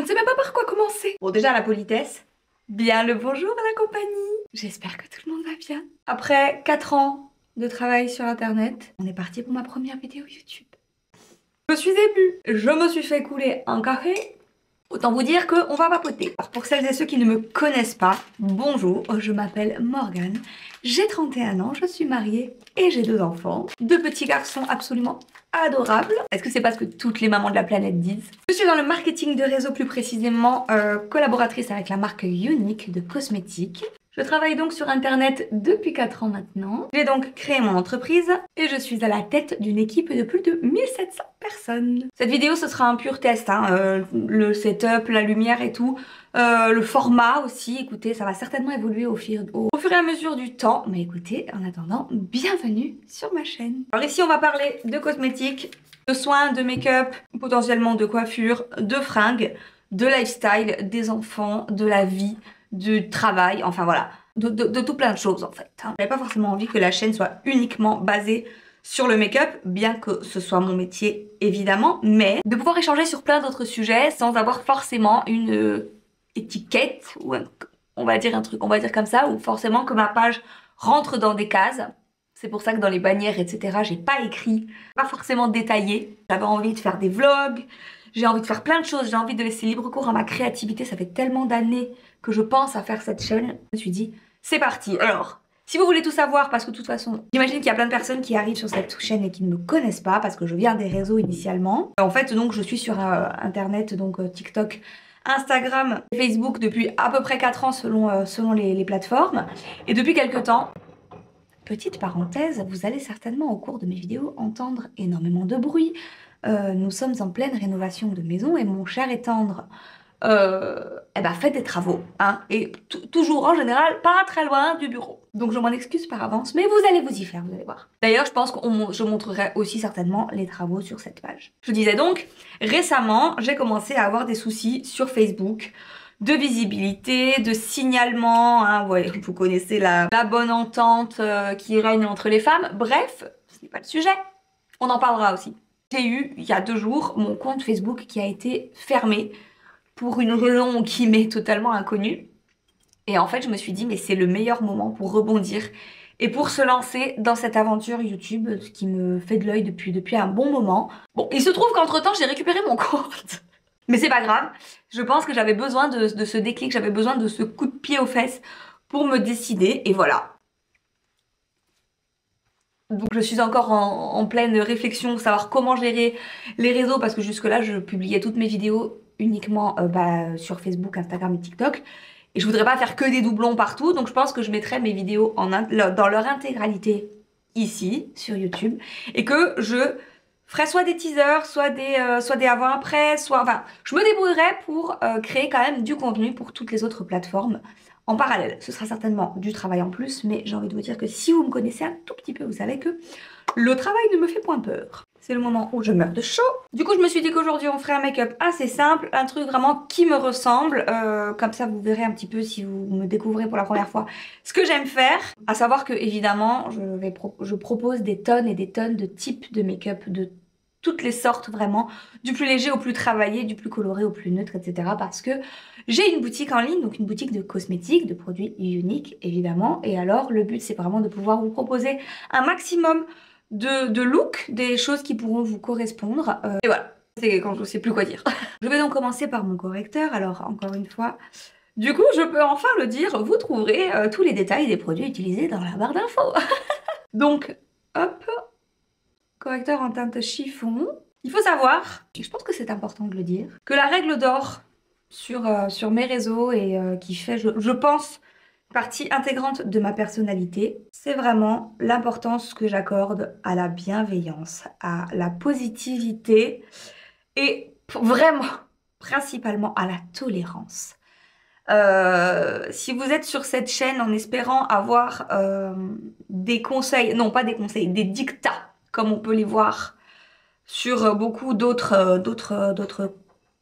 ne sais même pas par quoi commencer. Bon, déjà la politesse. Bien le bonjour à la compagnie. J'espère que tout le monde va bien. Après 4 ans de travail sur internet, on est parti pour ma première vidéo YouTube. Je suis émue. Je me suis fait couler un café. Autant vous dire qu'on va papoter. Alors pour celles et ceux qui ne me connaissent pas, bonjour, je m'appelle Morgane, j'ai 31 ans, je suis mariée et j'ai 2 enfants. 2 petits garçons absolument adorables. Est-ce que c'est pas ce que toutes les mamans de la planète disent? Je suis dans le marketing de réseau, plus précisément collaboratrice avec la marque Unique de cosmétiques. Je travaille donc sur internet depuis 4 ans maintenant. J'ai donc créé mon entreprise et je suis à la tête d'une équipe de plus de 1700 personnes. Cette vidéo ce sera un pur test, hein, le setup, la lumière et tout, le format aussi, écoutez ça va certainement évoluer au fur et à mesure du temps. Mais écoutez, en attendant, bienvenue sur ma chaîne. Alors ici on va parler de cosmétiques, de soins, de make-up, potentiellement de coiffure, de fringues, de lifestyle, des enfants, de la vie, du travail, enfin voilà, de tout plein de choses en fait. J'avais pas forcément envie que la chaîne soit uniquement basée sur le make-up, bien que ce soit mon métier évidemment, mais de pouvoir échanger sur plein d'autres sujets sans avoir forcément une étiquette ou on va dire un truc, on va dire comme ça, ou forcément que ma page rentre dans des cases. C'est pour ça que dans les bannières, etc., j'ai pas écrit, pas forcément détaillé. J'avais envie de faire des vlogs, j'ai envie de faire plein de choses, j'ai envie de laisser libre cours à ma créativité. Ça fait tellement d'années que je pense à faire cette chaîne. Je me suis dit, c'est parti. Alors, si vous voulez tout savoir, parce que de toute façon, j'imagine qu'il y a plein de personnes qui arrivent sur cette chaîne et qui ne me connaissent pas, parce que je viens des réseaux initialement. En fait, donc, je suis sur internet, donc TikTok, Instagram, Facebook depuis à peu près 4 ans selon les plateformes. Et depuis quelques temps, petite parenthèse, vous allez certainement au cours de mes vidéos entendre énormément de bruit. Nous sommes en pleine rénovation de maison et mon cher et tendre fait des travaux, hein, et toujours en général pas très loin du bureau. Donc je m'en excuse par avance, mais vous allez vous y faire, vous allez voir. D'ailleurs, je pense que je montrerai aussi certainement les travaux sur cette page. Je disais donc, récemment, j'ai commencé à avoir des soucis sur Facebook de visibilité, de signalement, hein, ouais, vous connaissez la bonne entente qui règne entre les femmes. Bref, ce n'est pas le sujet, on en parlera aussi. J'ai eu, il y a 2 jours, mon compte Facebook qui a été fermé pour une raison qui m'est totalement inconnue. Et en fait, je me suis dit, mais c'est le meilleur moment pour rebondir et pour se lancer dans cette aventure YouTube, ce qui me fait de l'œil depuis un bon moment. Bon, il se trouve qu'entre-temps, j'ai récupéré mon compte. Mais c'est pas grave, je pense que j'avais besoin de ce déclic, j'avais besoin de ce coup de pied aux fesses pour me décider, et voilà. Donc je suis encore en pleine réflexion, savoir comment gérer les réseaux, parce que jusque là je publiais toutes mes vidéos uniquement sur Facebook, Instagram et TikTok. Et je voudrais pas faire que des doublons partout, donc je pense que je mettrai mes vidéos dans leur intégralité ici, sur YouTube. Et que je ferai soit des teasers, soit des avant-après, enfin, je me débrouillerai pour créer quand même du contenu pour toutes les autres plateformes. En parallèle, ce sera certainement du travail en plus, mais j'ai envie de vous dire que si vous me connaissez un tout petit peu, vous savez que le travail ne me fait point peur. C'est le moment où je meurs de chaud. Du coup, je me suis dit qu'aujourd'hui, on ferait un make-up assez simple, un truc vraiment qui me ressemble. Comme ça, vous verrez un petit peu, si vous me découvrez pour la première fois, ce que j'aime faire. À savoir que, évidemment, je propose des tonnes et des tonnes de types de make-up, de toutes les sortes vraiment, du plus léger au plus travaillé, du plus coloré au plus neutre, etc. Parce que j'ai une boutique en ligne, donc une boutique de cosmétiques, de produits uniques évidemment. Et alors le but c'est vraiment de pouvoir vous proposer un maximum de looks, des choses qui pourront vous correspondre. Et voilà, c'est quand je ne sais plus quoi dire. Je vais donc commencer par mon correcteur. Alors encore une fois, du coup je peux enfin le dire, vous trouverez tous les détails des produits utilisés dans la barre d'infos. Donc hop, correcteur en teinte chiffon. Il faut savoir, et je pense que c'est important de le dire, que la règle d'or sur mes réseaux et qui fait, je pense, partie intégrante de ma personnalité, c'est vraiment l'importance que j'accorde à la bienveillance, à la positivité et vraiment, principalement à la tolérance. Si vous êtes sur cette chaîne en espérant avoir des conseils, non pas des conseils, des dictats, comme on peut les voir sur beaucoup d'autres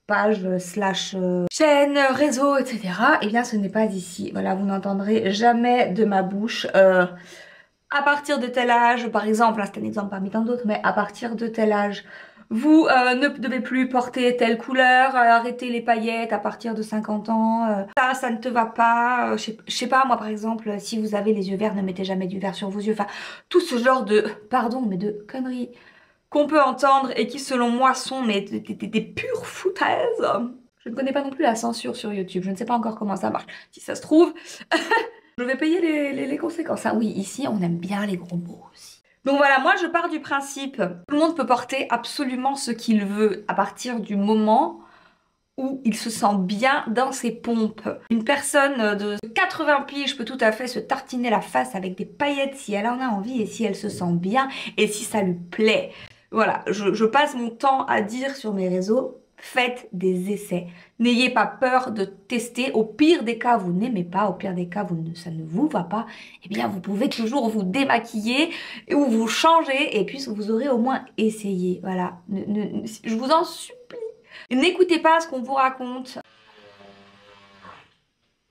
pages slash chaînes, réseaux, etc. Eh bien ce n'est pas ici. Voilà, vous n'entendrez jamais de ma bouche à partir de tel âge, par exemple, c'est un exemple parmi tant d'autres, mais à partir de tel âge, Vous ne devez plus porter telle couleur, arrêter les paillettes à partir de 50 ans, ça ne te va pas, je sais pas moi par exemple, si vous avez les yeux verts, ne mettez jamais du vert sur vos yeux, enfin tout ce genre de, pardon, mais de conneries qu'on peut entendre et qui selon moi sont mais des pures foutaises. Je ne connais pas non plus la censure sur YouTube, je ne sais pas encore comment ça marche, si ça se trouve, je vais payer les conséquences. Ah oui, ici on aime bien les gros mots aussi. Donc voilà, moi je pars du principe, tout le monde peut porter absolument ce qu'il veut à partir du moment où il se sent bien dans ses pompes. Une personne de 80 piges peut tout à fait se tartiner la face avec des paillettes si elle en a envie et si elle se sent bien et si ça lui plaît. Voilà, je passe mon temps à dire sur mes réseaux, faites des essais. N'ayez pas peur de tester. Au pire des cas, vous n'aimez pas. Au pire des cas, ça ne vous va pas. Eh bien, vous pouvez toujours vous démaquiller ou vous changer et puis vous aurez au moins essayé. Voilà, je vous en supplie. N'écoutez pas ce qu'on vous raconte.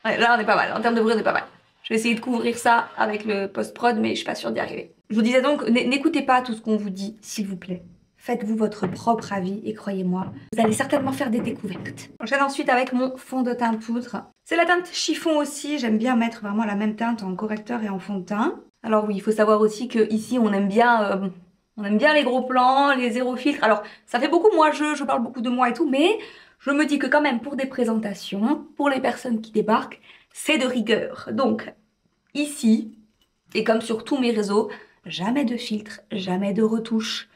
Ouais, là, on est pas mal. En termes de bruit, on est pas mal. Je vais essayer de couvrir ça avec le post-prod, mais je suis pas sûre d'y arriver. Je vous disais donc, n'écoutez pas tout ce qu'on vous dit, s'il vous plaît. Faites-vous votre propre avis et croyez-moi, vous allez certainement faire des découvertes. J'enchaîne ensuite avec mon fond de teint poudre. C'est la teinte chiffon aussi, j'aime bien mettre vraiment la même teinte en correcteur et en fond de teint. Alors oui, il faut savoir aussi que ici on aime bien les gros plans, les zéro filtre. Alors ça fait beaucoup moi je parle beaucoup de moi et tout, mais je me dis que quand même pour des présentations, pour les personnes qui débarquent, c'est de rigueur. Donc ici, et comme sur tous mes réseaux, jamais de filtre, jamais de retouche.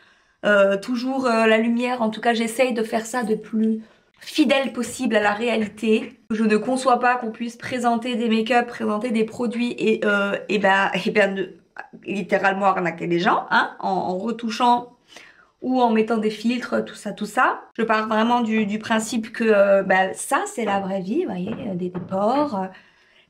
Toujours la lumière, en tout cas j'essaye de faire ça de plus fidèle possible à la réalité. Je ne conçois pas qu'on puisse présenter des make-up, présenter des produits et littéralement arnaquer les gens, hein, en retouchant ou en mettant des filtres, tout ça, tout ça. Je pars vraiment du principe que ça c'est la vraie vie, vous voyez, des pores,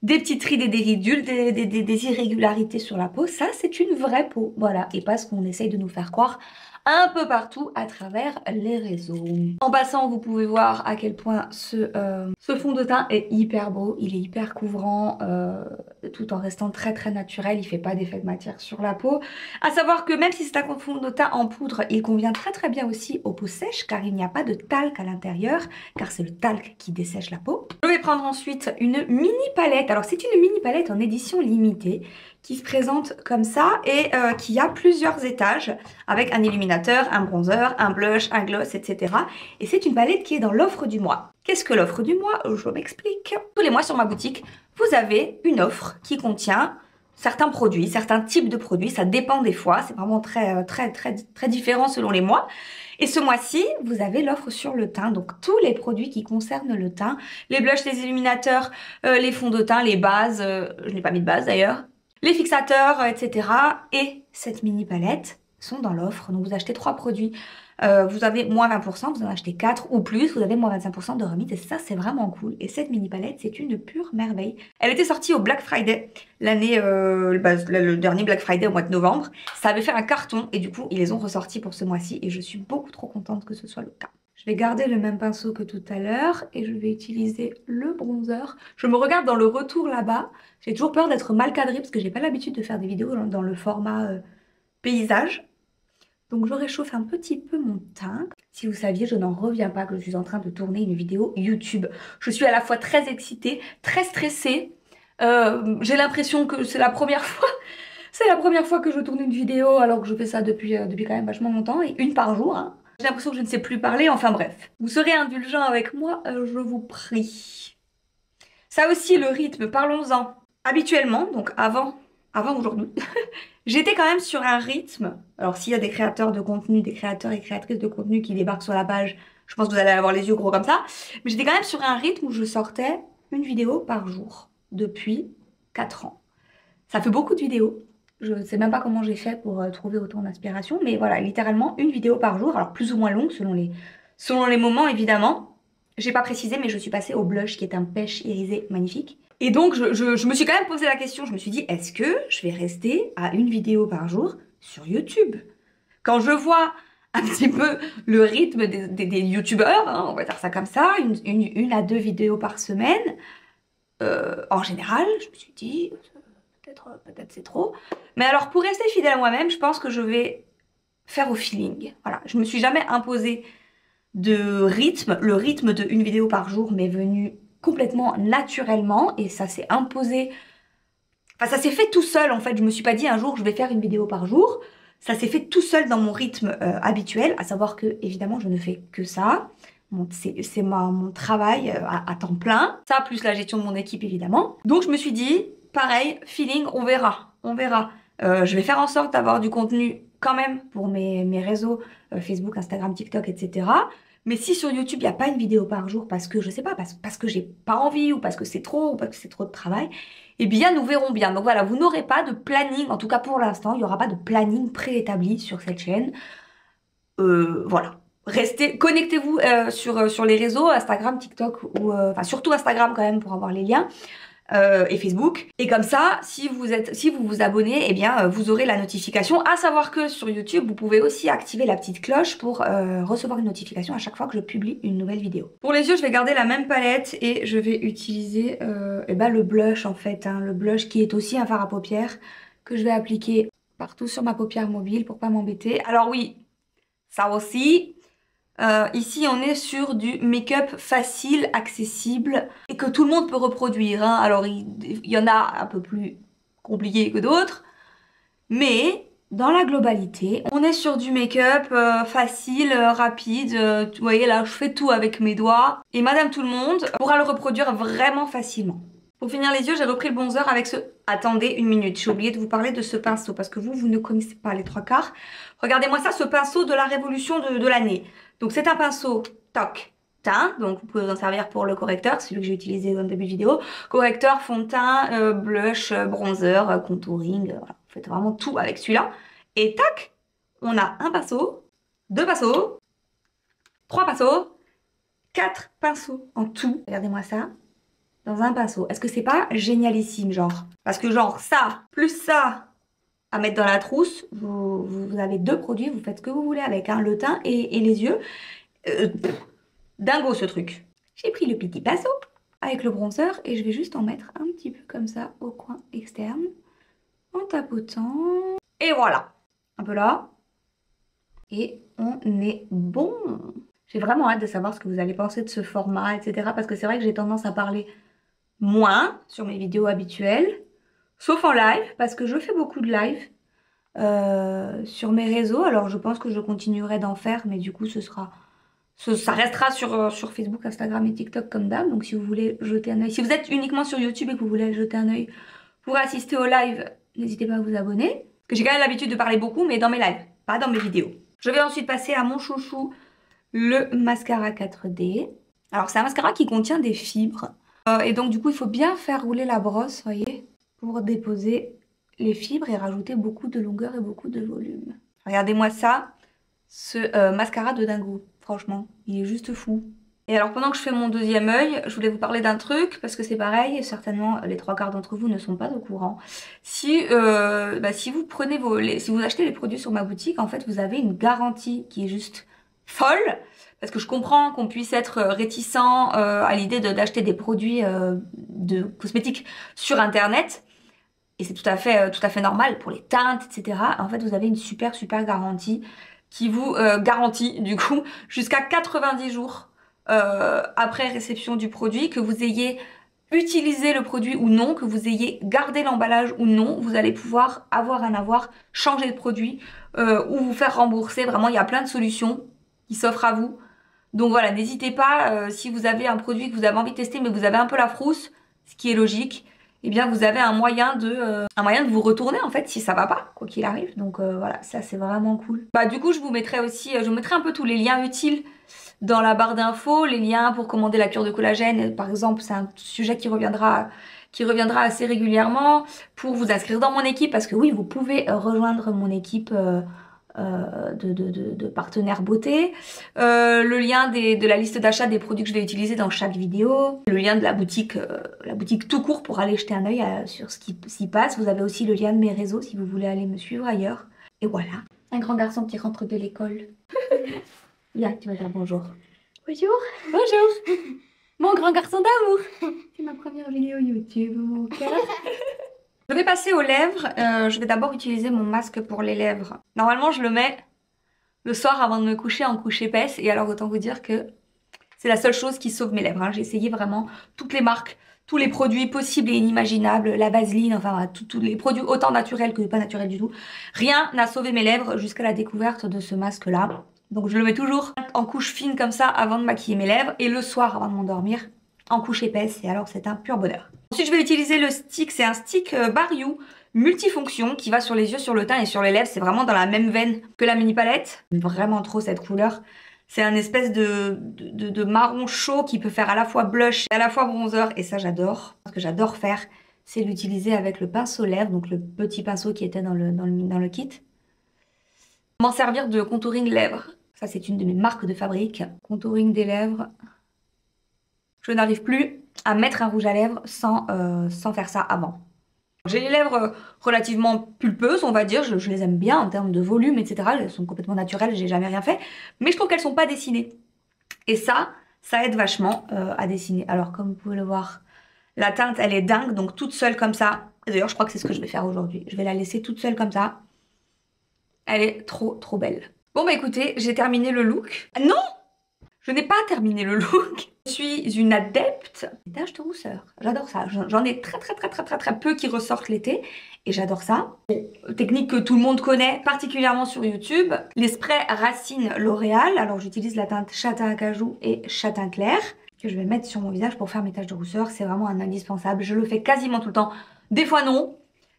des petites rides et des ridules, des irrégularités sur la peau, ça c'est une vraie peau, voilà, et pas ce qu'on essaye de nous faire croire un peu partout à travers les réseaux. En passant, vous pouvez voir à quel point ce fond de teint est hyper beau, il est hyper couvrant, tout en restant très très naturel, il fait pas d'effet de matière sur la peau. À savoir que même si c'est un fond de teint en poudre, il convient très très bien aussi aux peaux sèches, car il n'y a pas de talc à l'intérieur, car c'est le talc qui dessèche la peau. Je vais prendre ensuite une mini palette, alors c'est une mini palette en édition limitée, qui se présente comme ça et qui a plusieurs étages avec un illuminateur, un bronzer, un blush, un gloss, etc. Et c'est une palette qui est dans l'offre du mois. Qu'est-ce que l'offre du mois? Je m'explique. Tous les mois sur ma boutique, vous avez une offre qui contient certains produits, certains types de produits, ça dépend des fois, c'est vraiment très différent selon les mois. Et ce mois-ci, vous avez l'offre sur le teint, donc tous les produits qui concernent le teint, les blushs, les illuminateurs, les fonds de teint, les bases, je n'ai pas mis de base d'ailleurs, les fixateurs, etc. Et cette mini palette sont dans l'offre. Donc vous achetez 3 produits, vous avez moins 20%, vous en achetez 4 ou plus, vous avez moins 25% de remise et ça c'est vraiment cool. Et cette mini palette c'est une pure merveille. Elle était sortie au Black Friday, le dernier Black Friday au mois de novembre. Ça avait fait un carton et du coup ils les ont ressortis pour ce mois-ci et je suis beaucoup trop contente que ce soit le cas. Je vais garder le même pinceau que tout à l'heure et je vais utiliser le bronzer. Je me regarde dans le retour là-bas. J'ai toujours peur d'être mal cadrée parce que j'ai pas l'habitude de faire des vidéos dans le format paysage. Donc je réchauffe un petit peu mon teint. Si vous saviez, je n'en reviens pas que je suis en train de tourner une vidéo YouTube. Je suis à la fois très excitée, très stressée. J'ai l'impression que c'est la première fois. C'est la première fois que je tourne une vidéo alors que je fais ça depuis quand même vachement longtemps et une par jour. Hein. J'ai l'impression que je ne sais plus parler, enfin bref. Vous serez indulgent avec moi, je vous prie. Ça aussi, le rythme, parlons-en. Habituellement, donc avant aujourd'hui, j'étais quand même sur un rythme. Alors s'il y a des créateurs de contenu, des créateurs et créatrices de contenu qui débarquent sur la page, je pense que vous allez avoir les yeux gros comme ça. Mais j'étais quand même sur un rythme où je sortais une vidéo par jour depuis 4 ans. Ça fait beaucoup de vidéos. Je ne sais même pas comment j'ai fait pour trouver autant d'inspiration. Mais voilà, littéralement une vidéo par jour. Alors plus ou moins longue selon les moments évidemment. J'ai pas précisé mais je suis passée au blush qui est un pêche irisé magnifique. Et donc je me suis quand même posé la question. Je me suis dit est-ce que je vais rester à une vidéo par jour sur YouTube? Quand je vois un petit peu le rythme des youtubeurs, hein, on va dire ça comme ça, une à 2 vidéos par semaine, en général, je me suis dit... Peut-être c'est trop. Mais alors pour rester fidèle à moi-même, je pense que je vais faire au feeling. Voilà, je me suis jamais imposé de rythme. Le rythme de une vidéo par jour m'est venu complètement naturellement et ça s'est imposé. Enfin, ça s'est fait tout seul en fait. Je me suis pas dit un jour je vais faire une vidéo par jour. Ça s'est fait tout seul dans mon rythme habituel, à savoir que évidemment je ne fais que ça. C'est mon travail à temps plein. Ça plus la gestion de mon équipe évidemment. Donc je me suis dit, pareil, feeling, on verra. On verra. Je vais faire en sorte d'avoir du contenu quand même pour mes réseaux Facebook, Instagram, TikTok, etc. Mais si sur YouTube il n'y a pas une vidéo par jour parce que je sais pas, parce que j'ai pas envie ou parce que c'est trop ou parce que c'est trop de travail, eh bien nous verrons bien. Donc voilà, vous n'aurez pas de planning, en tout cas pour l'instant, il n'y aura pas de planning préétabli sur cette chaîne. Voilà. Restez, connectez-vous sur les réseaux, Instagram, TikTok, ou enfin surtout Instagram quand même pour avoir les liens. Et Facebook. Et comme ça, si vous vous abonnez, eh bien vous aurez la notification. À savoir que sur YouTube, vous pouvez aussi activer la petite cloche pour recevoir une notification à chaque fois que je publie une nouvelle vidéo. Pour les yeux, je vais garder la même palette et je vais utiliser eh ben, le blush en fait, hein, le blush qui est aussi un fard à paupières que je vais appliquer partout sur ma paupière mobile pour pas m'embêter. Alors oui, ça aussi. Ici on est sur du make-up facile, accessible et que tout le monde peut reproduire, hein. Alors il y en a un peu plus compliqués que d'autres, mais dans la globalité on est sur du make-up facile, rapide. Vous voyez là je fais tout avec mes doigts et madame tout le monde pourra le reproduire vraiment facilement. Pour finir les yeux, j'ai repris le bronzer avec ce... Attendez une minute, j'ai oublié de vous parler de ce pinceau parce que vous ne connaissez pas les trois quarts. Regardez-moi ça, ce pinceau de la révolution de l'année. Donc c'est un pinceau toc teint, donc vous pouvez vous en servir pour le correcteur, celui que j'ai utilisé dans le début de vidéo. Correcteur, fond de teint, blush, bronzer, contouring, voilà. Vous faites vraiment tout avec celui-là. Et tac, on a un pinceau, deux pinceaux, trois pinceaux, quatre pinceaux en tout. Regardez-moi ça. Dans un pinceau. Est-ce que c'est pas génialissime, genre? Parce que genre ça, plus ça à mettre dans la trousse, vous avez deux produits, vous faites ce que vous voulez avec, hein, le teint et les yeux. Dingo ce truc. J'ai pris le petit pinceau avec le bronzer et je vais juste en mettre un petit peu comme ça au coin externe, en tapotant. Et voilà. Un peu là. Et on est bon. J'ai vraiment hâte de savoir ce que vous allez penser de ce format, etc. Parce que c'est vrai que j'ai tendance à parler moins sur mes vidéos habituelles, sauf en live, parce que je fais beaucoup de live sur mes réseaux. Alors je pense que je continuerai d'en faire, mais du coup ça restera sur Facebook, Instagram et TikTok comme d'hab. Donc si vous voulez jeter un œil, si vous êtes uniquement sur YouTube et que vous voulez jeter un œil pour assister au live, n'hésitez pas à vous abonner. Parce que j'ai quand même l'habitude de parler beaucoup, mais dans mes lives, pas dans mes vidéos. Je vais ensuite passer à mon chouchou, le mascara 4D. Alors c'est un mascara qui contient des fibres. Et donc du coup il faut bien faire rouler la brosse, voyez, pour déposer les fibres et rajouter beaucoup de longueur et beaucoup de volume. Regardez-moi ça, ce mascara de dingo, franchement, il est juste fou. Et alors pendant que je fais mon deuxième œil, je voulais vous parler d'un truc, parce que c'est pareil, certainement les trois quarts d'entre vous ne sont pas au courant. Si vous prenez si vous achetez les produits sur ma boutique, en fait vous avez une garantie qui est juste folle. Parce que je comprends qu'on puisse être réticent à l'idée d'acheter des produits de cosmétiques sur internet. Et c'est tout à fait normal pour les teintes, etc. En fait, vous avez une super garantie qui vous garantit du coup jusqu'à 90 jours après réception du produit, que vous ayez utilisé le produit ou non, que vous ayez gardé l'emballage ou non, vous allez pouvoir changer de produit ou vous faire rembourser. Vraiment, il y a plein de solutions qui s'offrent à vous. Donc voilà, n'hésitez pas, si vous avez un produit que vous avez envie de tester mais vous avez un peu la frousse, ce qui est logique, eh bien vous avez un moyen de vous retourner en fait si ça va pas, quoi qu'il arrive. Donc voilà, ça c'est vraiment cool. Bah du coup je vous mettrai aussi, je vous mettrai un peu tous les liens utiles dans la barre d'infos, les liens pour commander la cure de collagène par exemple, c'est un sujet qui reviendra assez régulièrement, pour vous inscrire dans mon équipe, parce que oui, vous pouvez rejoindre mon équipe de partenaires beauté, le lien de la liste d'achat des produits que je vais utiliser dans chaque vidéo, le lien de la boutique tout court pour aller jeter un œil sur ce qui s'y passe. Vous avez aussi le lien de mes réseaux si vous voulez aller me suivre ailleurs. Et voilà, un grand garçon qui rentre de l'école. Viens, tu vas dire bonjour. Bonjour. Bonjour. Mon grand garçon d'amour. C'est ma première vidéo YouTube, mon cœur. Je vais passer aux lèvres. Je vais d'abord utiliser mon masque pour les lèvres. Normalement, je le mets le soir avant de me coucher en couche épaisse. Et alors autant vous dire que c'est la seule chose qui sauve mes lèvres, hein. J'ai essayé vraiment toutes les marques, tous les produits possibles et inimaginables, la vaseline, enfin voilà, tous les produits autant naturels que pas naturels du tout. Rien n'a sauvé mes lèvres jusqu'à la découverte de ce masque-là. Donc je le mets toujours en couche fine comme ça avant de maquiller mes lèvres et le soir avant de m'endormir en couche épaisse. Et alors c'est un pur bonheur. Ensuite je vais utiliser le stick, c'est un stick Bariou multifonction qui va sur les yeux, sur le teint et sur les lèvres. C'est vraiment dans la même veine que la mini palette. Vraiment trop cette couleur. C'est un espèce de marron chaud qui peut faire à la fois blush et à la fois bronzer. Et ça, j'adore. Ce que j'adore faire, c'est l'utiliser avec le pinceau lèvres, donc le petit pinceau qui était dans le kit. M'en servir de contouring lèvres. Ça, c'est une de mes marques de fabrique. Contouring des lèvres. Je n'arrive plus à mettre un rouge à lèvres sans faire ça avant. J'ai les lèvres relativement pulpeuses, on va dire, je les aime bien en termes de volume, etc. Elles sont complètement naturelles, j'ai jamais rien fait. Mais je trouve qu'elles sont pas dessinées. Et ça aide vachement à dessiner. Alors comme vous pouvez le voir, la teinte elle est dingue, donc toute seule comme ça. D'ailleurs je crois que c'est ce que je vais faire aujourd'hui. Je vais la laisser toute seule comme ça. Elle est trop trop belle. Bon bah écoutez, j'ai terminé le look. Non! Je n'ai pas terminé le look. Je suis une adepte des taches de rousseur. J'adore ça. J'en ai très peu qui ressortent l'été. Et j'adore ça. Technique que tout le monde connaît, particulièrement sur YouTube. Les sprays Racine L'Oréal. Alors j'utilise la teinte châtain à cajou et châtain clair. Que je vais mettre sur mon visage pour faire mes taches de rousseur. C'est vraiment un indispensable. Je le fais quasiment tout le temps. Des fois non.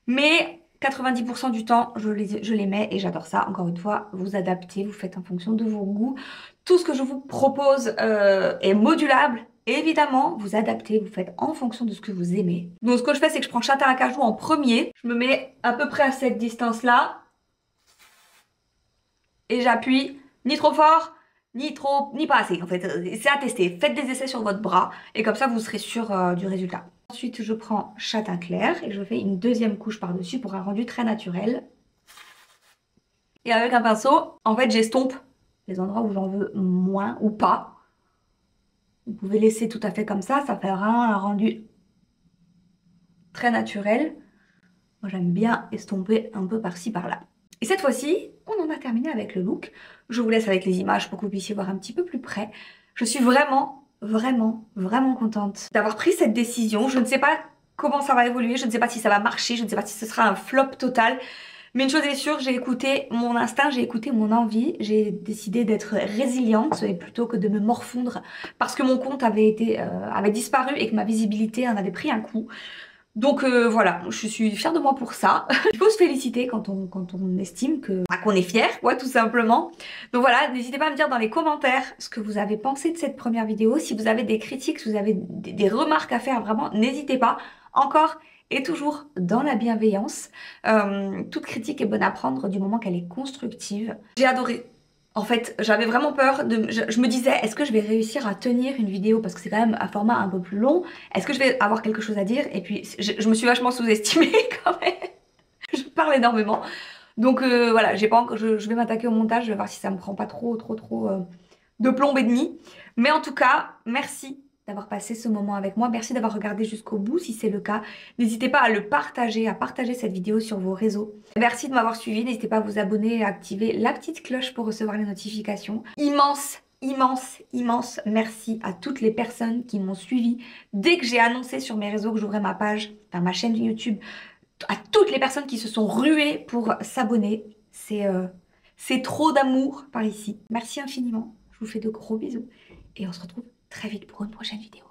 Mais 90% du temps, je les mets et j'adore ça. Encore une fois, vous adaptez, vous faites en fonction de vos goûts. Tout ce que je vous propose est modulable. Et évidemment, vous adaptez, vous faites en fonction de ce que vous aimez. Donc ce que je fais, c'est que je prends châtain à cajou en premier. Je me mets à peu près à cette distance-là. Et j'appuie ni trop fort, ni pas assez. En fait, c'est à tester. Faites des essais sur votre bras et comme ça, vous serez sûr du résultat. Ensuite, je prends châtain clair et je fais une deuxième couche par-dessus pour un rendu très naturel. Et avec un pinceau, en fait, j'estompe les endroits où j'en veux moins ou pas. Vous pouvez laisser tout à fait comme ça fera un rendu très naturel. Moi, j'aime bien estomper un peu par-ci, par-là. Et cette fois-ci, on en a terminé avec le look. Je vous laisse avec les images pour que vous puissiez voir un petit peu plus près. Je suis vraiment contente d'avoir pris cette décision. Je ne sais pas comment ça va évoluer, je ne sais pas si ça va marcher, je ne sais pas si ce sera un flop total. Mais une chose est sûre, j'ai écouté mon instinct, j'ai écouté mon envie, j'ai décidé d'être résiliente et plutôt que de me morfondre parce que mon compte avait disparu et que ma visibilité en avait pris un coup. Donc voilà, je suis fière de moi pour ça. Il faut se féliciter quand on estime qu'on est fier, quoi, tout simplement. Donc voilà, n'hésitez pas à me dire dans les commentaires ce que vous avez pensé de cette première vidéo. Si vous avez des critiques, si vous avez des remarques à faire, vraiment, n'hésitez pas. Encore et toujours dans la bienveillance. Toute critique est bonne à prendre du moment qu'elle est constructive. J'ai adoré. En fait, j'avais vraiment peur je me disais, est-ce que je vais réussir à tenir une vidéo parce que c'est quand même un format un peu plus long. Est-ce que je vais avoir quelque chose à dire? Et puis, je me suis vachement sous-estimée quand même. Je parle énormément. Donc voilà, j'ai pas encore, je vais m'attaquer au montage, je vais voir si ça me prend pas trop de plomb et demi. Mais en tout cas, merci d'avoir passé ce moment avec moi. Merci d'avoir regardé jusqu'au bout si c'est le cas. N'hésitez pas à le partager, à partager cette vidéo sur vos réseaux. Merci de m'avoir suivi. N'hésitez pas à vous abonner et à activer la petite cloche pour recevoir les notifications. Immense merci à toutes les personnes qui m'ont suivi dès que j'ai annoncé sur mes réseaux que j'ouvrais ma page, enfin ma chaîne YouTube. À toutes les personnes qui se sont ruées pour s'abonner. C'est trop d'amour par ici. Merci infiniment. Je vous fais de gros bisous et on se retrouve très vite pour une prochaine vidéo.